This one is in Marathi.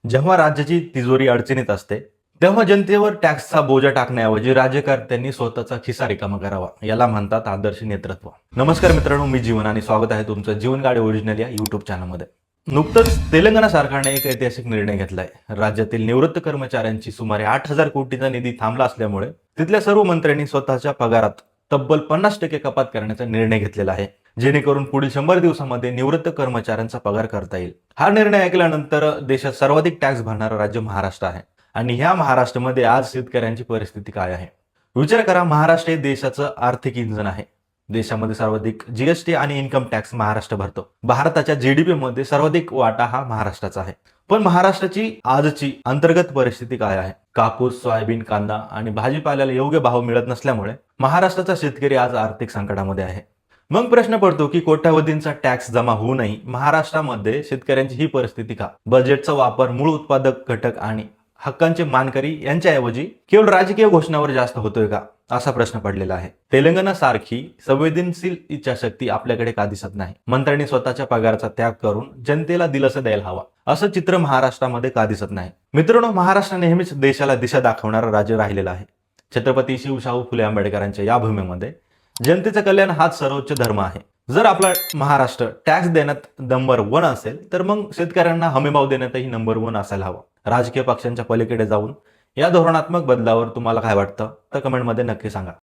जेव्हा राज्याची तिजोरी अडचणीत असते, तेव्हा जनतेवर टॅक्सचा बोजा टाकण्याऐवजी राज्यकर्त्यांनी स्वतःचा खिसा रिकामा करावा. याला म्हणतात आदर्श नेतृत्व. नमस्कार मित्रांनो, मी जीवन आणि स्वागत आहे तुमचं जीवन गाडी ओरिजिनल या युट्यूब चॅनलमध्ये. नुकतंच तेलंगणा सरकारने एक ऐतिहासिक निर्णय घेतलाय. राज्यातील निवृत्त कर्मचाऱ्यांची सुमारे 8,000 कोटीचा निधी थांबला असल्यामुळे तिथल्या सर्व मंत्र्यांनी स्वतःच्या पगारात तब्बल 50% कपात करण्याचा निर्णय घेतलेला आहे, जेणेकरून पुढील 100 दिवसांमध्ये निवृत्त कर्मचाऱ्यांचा पगार करता येईल. हा निर्णय ऐकल्यानंतर देशात सर्वाधिक टॅक्स भरणारं राज्य महाराष्ट्र आहे. आणि ह्या महाराष्ट्रामध्ये आज शेतकऱ्यांची परिस्थिती काय आहे? विचार करा, महाराष्ट्र हे देशाचं आर्थिक इंधन आहे. देशामध्ये सर्वाधिक जीएसटी आणि इन्कम टॅक्स महाराष्ट्र भरतो. भारताच्या जीडीपी मध्ये सर्वाधिक वाटा हा महाराष्ट्राचा आहे. पण महाराष्ट्राची आजची अंतर्गत परिस्थिती काय आहे? कापूस, सोयाबीन, कांदा आणि भाजीपाल्याला योग्य भाव मिळत नसल्यामुळे महाराष्ट्राचा शेतकरी आज आर्थिक संकटामध्ये आहे. मग प्रश्न पडतो की कोट्यावधींचा टॅक्स जमा होऊनही महाराष्ट्रामध्ये शेतकऱ्यांची ही परिस्थिती का? बजेटचा वापर मूळ उत्पादक घटक आणि हक्कांचे मानकरी यांच्याऐवजी केवळ राजकीय घोषणावर जास्त होतोय का, असा प्रश्न पडलेला आहे. तेलंगणा सारखी संवेदनशील इच्छाशक्ती आपल्याकडे का दिसत नाही? मंत्र्यांनी स्वतःच्या पगाराचा त्याग करून जनतेला दिलासा द्यायला हवा, असं चित्र महाराष्ट्रामध्ये का दिसत नाही? मित्रांनो, महाराष्ट्र नेहमीच देशाला दिशा दाखवणारं राज्य राहिलेलं आहे. छत्रपती शिवशाहू फुले आंबेडकरांच्या या भूमीमध्ये जनतेचं कल्याण हाच सर्वोच्च धर्म आहे. जर आपला महाराष्ट्र टॅक्स देण्यात नंबर 1 असेल, तर मग शेतकऱ्यांना हमीभाव देण्यातही नंबर 1 असायला हवा. राजकीय पक्षांच्या पलीकडे जाऊन या धोरणात्मक बदलावर तुम्हाला काय वाटतं, तर कमेंटमध्ये नक्की सांगा.